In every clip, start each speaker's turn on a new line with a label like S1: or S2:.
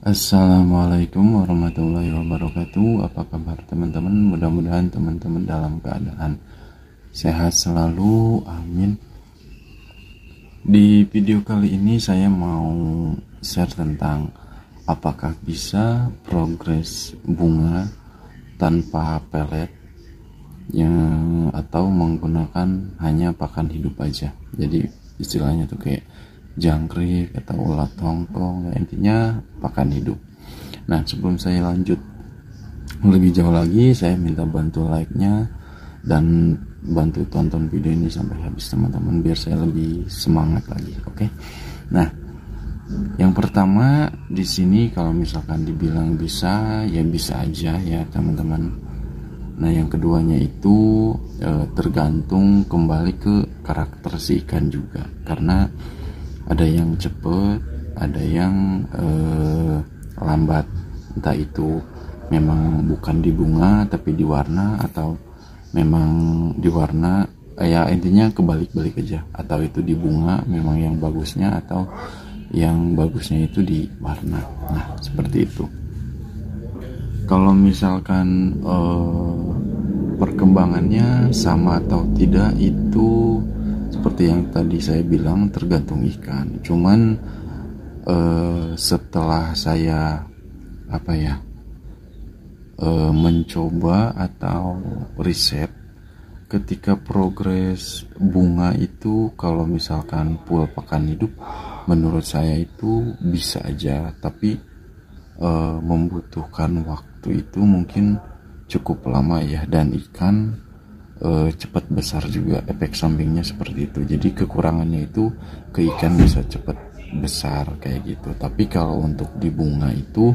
S1: Assalamualaikum warahmatullahi wabarakatuh. Apa kabar teman-teman? Mudah-mudahan teman-teman dalam keadaan sehat selalu, amin. Di video kali ini saya mau share tentang apakah bisa progres bunga tanpa pelet atau menggunakan hanya pakan hidup aja. Jadi istilahnya tuh kayak jangkrik atau ulat tongkong, ya intinya pakan hidup. Nah, sebelum saya lanjut lebih jauh lagi, saya minta bantu like-nya dan bantu tonton video ini sampai habis teman-teman, biar saya lebih semangat lagi. Oke. Nah, yang pertama di sini kalau misalkan dibilang bisa, ya bisa aja ya teman-teman. Nah, yang keduanya itu tergantung kembali ke karakter si ikan juga, karena ada yang cepet, ada yang lambat. Entah itu memang bukan di bunga tapi di warna, atau memang di warna, ya intinya kebalik-balik aja. Atau itu di bunga memang yang bagusnya, atau yang bagusnya itu di warna. Nah, seperti itu. Kalau misalkan perkembangannya sama atau tidak, itu seperti yang tadi saya bilang tergantung ikan. Cuman setelah saya mencoba atau riset, ketika progres bunga itu kalau misalkan full pakan hidup, menurut saya itu bisa aja, tapi membutuhkan waktu itu mungkin cukup lama ya, dan ikan cepat besar juga. Efek sampingnya seperti itu. Jadi kekurangannya itu ke ikan bisa cepat besar kayak gitu. Tapi kalau untuk di bunga itu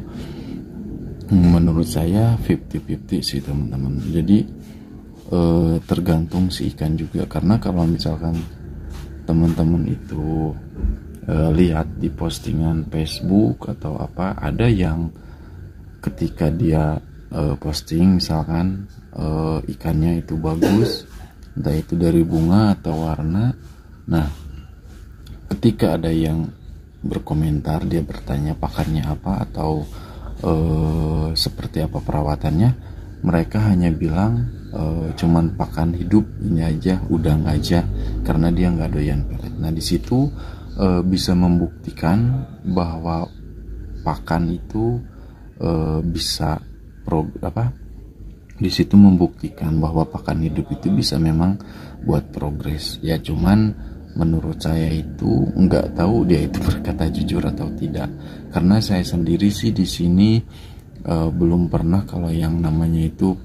S1: menurut saya 50-50 sih teman-teman. Jadi tergantung si ikan juga, karena kalau misalkan teman-teman itu lihat di postingan Facebook atau apa, ada yang ketika dia posting misalkan ikannya itu bagus, entah itu dari bunga atau warna. Nah, ketika ada yang berkomentar, dia bertanya pakannya apa atau seperti apa perawatannya, mereka hanya bilang cuman pakan hidup ini aja, udang aja, karena dia nggak doyan pelet. Nah, di situ bisa membuktikan bahwa pakan itu bisa di situ membuktikan bahwa pakan hidup itu bisa memang buat progres ya. Cuman menurut saya itu nggak tahu dia itu berkata jujur atau tidak, karena saya sendiri sih di sini belum pernah kalau yang namanya itu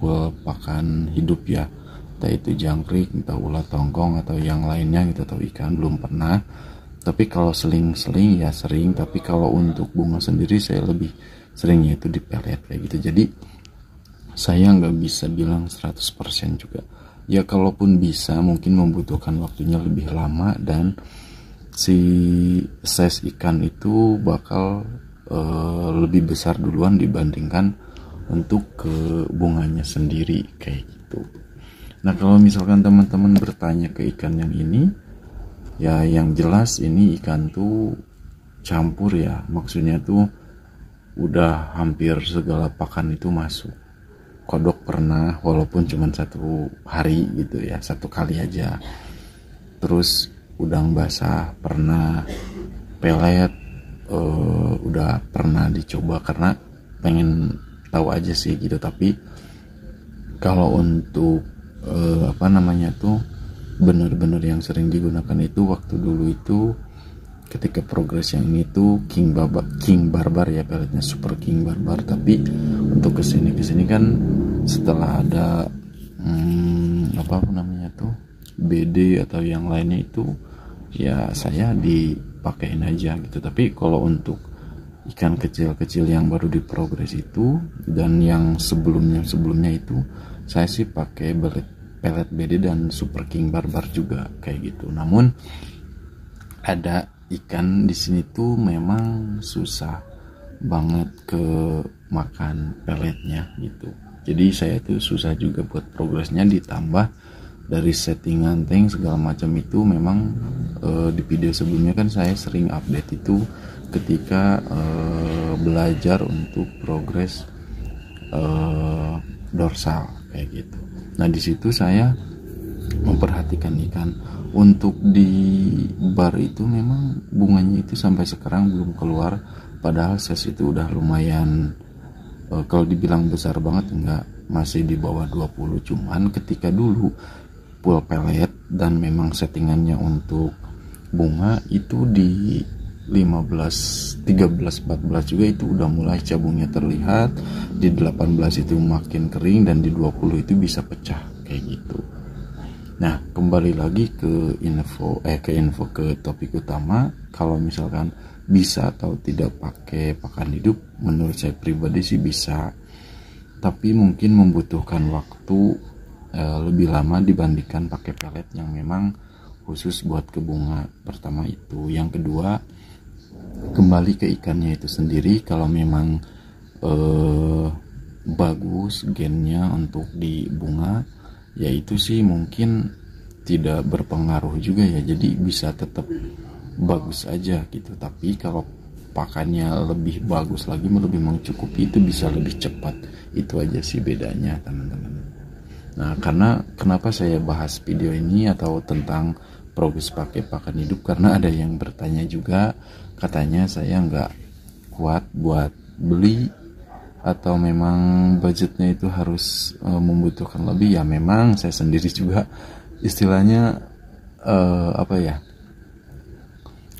S1: pakan hidup ya, entah itu jangkrik, entah ulat tongkong atau yang lainnya gitu, atau ikan, belum pernah. Tapi kalau seling-seling ya sering, tapi kalau untuk bunga sendiri saya lebih seringnya itu di pelet kayak gitu. Jadi saya nggak bisa bilang 100% juga ya. Kalaupun bisa, mungkin membutuhkan waktunya lebih lama, dan si size ikan itu bakal lebih besar duluan dibandingkan untuk ke bunganya sendiri kayak gitu. Nah, kalau misalkan teman-teman bertanya ke ikan yang ini, ya yang jelas ini ikan tuh campur ya, maksudnya tuh udah hampir segala pakan itu masuk. Kodok pernah, walaupun cuma 1 hari gitu ya, 1 kali aja. Terus udang basah pernah, pelet udah pernah dicoba karena pengen tahu aja sih gitu. Tapi kalau untuk bener-bener yang sering digunakan itu waktu dulu itu ketika progres yang ini tuh King Barbar ya, peletnya Super King Barbar. Tapi untuk kesini kan setelah ada BD atau yang lainnya itu, ya saya dipakein aja gitu. Tapi kalau untuk ikan kecil-kecil yang baru diprogres itu dan yang sebelumnya itu, saya sih pakai pelet BD dan Super King Barbar juga kayak gitu. Namun ada ikan di sini tuh memang susah banget ke makan peletnya gitu. Jadi saya tuh susah juga buat progresnya, ditambah dari settingan tank segala macam itu. Memang di video sebelumnya kan saya sering update itu ketika belajar untuk progres dorsal kayak gitu. Nah di situ saya memperhatikan ikan. Untuk di bar itu memang bunganya itu sampai sekarang belum keluar, padahal size itu udah lumayan, kalau dibilang besar banget enggak, masih di bawah 20. Cuman ketika dulu full pelet dan memang settingannya untuk bunga itu di 15, 13, 14 juga itu udah mulai cabungnya terlihat, di 18 itu makin kering, dan di 20 itu bisa pecah kayak gitu. Nah kembali lagi ke info ke topik utama. Kalau misalkan bisa atau tidak pakai pakan hidup, menurut saya pribadi sih bisa, tapi mungkin membutuhkan waktu lebih lama dibandingkan pakai pelet yang memang khusus buat ke bunga. Pertama itu. Yang kedua, kembali ke ikannya itu sendiri. Kalau memang bagus gennya untuk di bunga, ya itu sih mungkin tidak berpengaruh juga ya, jadi bisa tetap bagus aja gitu. Tapi kalau pakannya lebih bagus lagi, lebih mencukupi, itu bisa lebih cepat. Itu aja sih bedanya teman-teman. Nah karena kenapa saya bahas video ini atau tentang progres pakai pakan hidup, karena ada yang bertanya juga, katanya saya nggak kuat buat beli, atau memang budgetnya itu harus membutuhkan lebih. Ya memang saya sendiri juga istilahnya apa ya,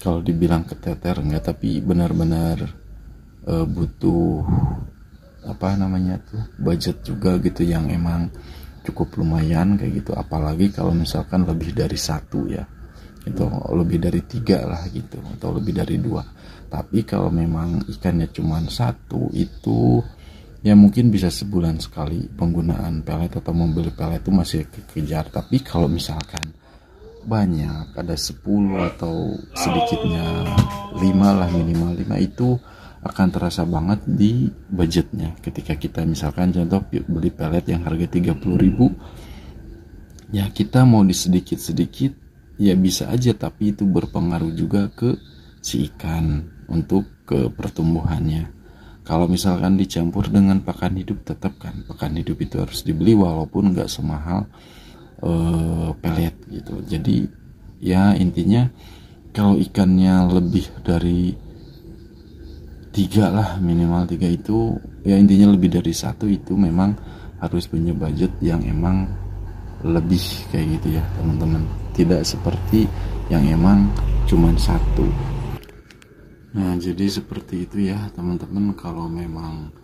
S1: kalau dibilang keteter enggak, tapi benar-benar butuh apa namanya tuh budget juga gitu, yang emang cukup lumayan kayak gitu. Apalagi kalau misalkan lebih dari satu ya, itu lebih dari 3 lah gitu, atau lebih dari 2. Tapi kalau memang ikannya cuma satu, itu ya mungkin bisa sebulan sekali penggunaan pelet atau membeli pelet itu masih kekejar. Tapi kalau misalkan banyak, ada 10 atau sedikitnya 5 lah, minimal 5, itu akan terasa banget di budgetnya. Ketika kita misalkan contoh beli pelet yang harga 30.000, ya kita mau di sedikit-sedikit ya bisa aja, tapi itu berpengaruh juga ke si ikan untuk ke pertumbuhannya. Kalau misalkan dicampur dengan pakan hidup, tetap kan pakan hidup itu harus dibeli walaupun nggak semahal pelet gitu. Jadi ya intinya kalau ikannya lebih dari 3 lah, minimal 3 itu ya intinya lebih dari 1 itu memang harus punya budget yang emang lebih kayak gitu ya teman-teman. Tidak seperti yang emang cuman 1. Nah jadi seperti itu ya teman-teman. Kalau memang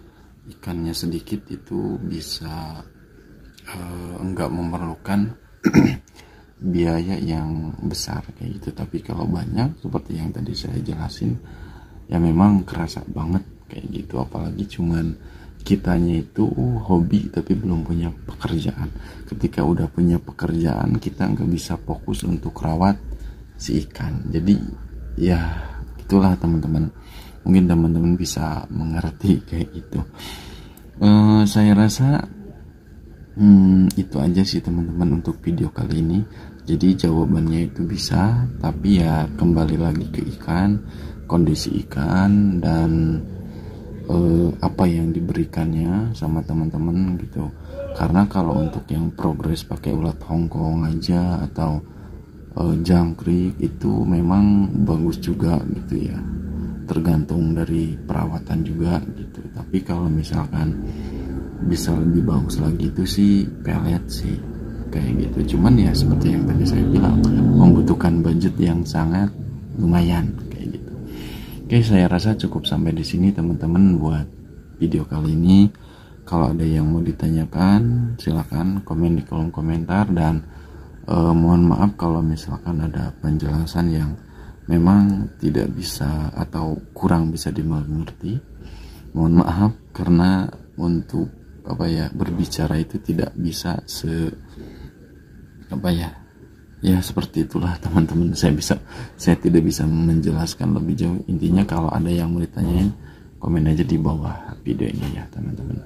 S1: ikannya sedikit itu bisa enggak memerlukan biaya yang besar kayak gitu. Tapi kalau banyak seperti yang tadi saya jelasin, ya memang kerasa banget kayak gitu. Apalagi cuman kitanya itu hobi tapi belum punya pekerjaan. Ketika udah punya pekerjaan, kita nggak bisa fokus untuk rawat si ikan. Jadi ya itulah teman-teman, mungkin teman-teman bisa mengerti kayak gitu. Saya rasa itu aja sih teman-teman untuk video kali ini. Jadi jawabannya itu bisa, tapi ya kembali lagi ke ikan, kondisi ikan, dan apa yang diberikannya sama teman-teman gitu. Karena kalau untuk yang progres pakai ulat Hongkong aja atau jangkrik itu memang bagus juga gitu ya, tergantung dari perawatan juga gitu. Tapi kalau misalkan bisa lebih bagus lagi itu sih pelet sih kayak gitu. Cuman ya seperti yang tadi saya bilang, membutuhkan budget yang sangat lumayan kayak gitu. Oke, saya rasa cukup sampai di sini teman-teman buat video kali ini. Kalau ada yang mau ditanyakan silakan komen di kolom komentar, dan mohon maaf kalau misalkan ada penjelasan yang memang tidak bisa atau kurang bisa dimengerti. Mohon maaf, karena untuk berbicara itu tidak bisa ya seperti itulah teman-teman. Saya tidak bisa menjelaskan lebih jauh. Intinya kalau ada yang mau ditanyain, komen aja di bawah video ini ya teman-teman.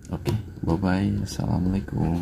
S1: Oke, bye bye, assalamualaikum.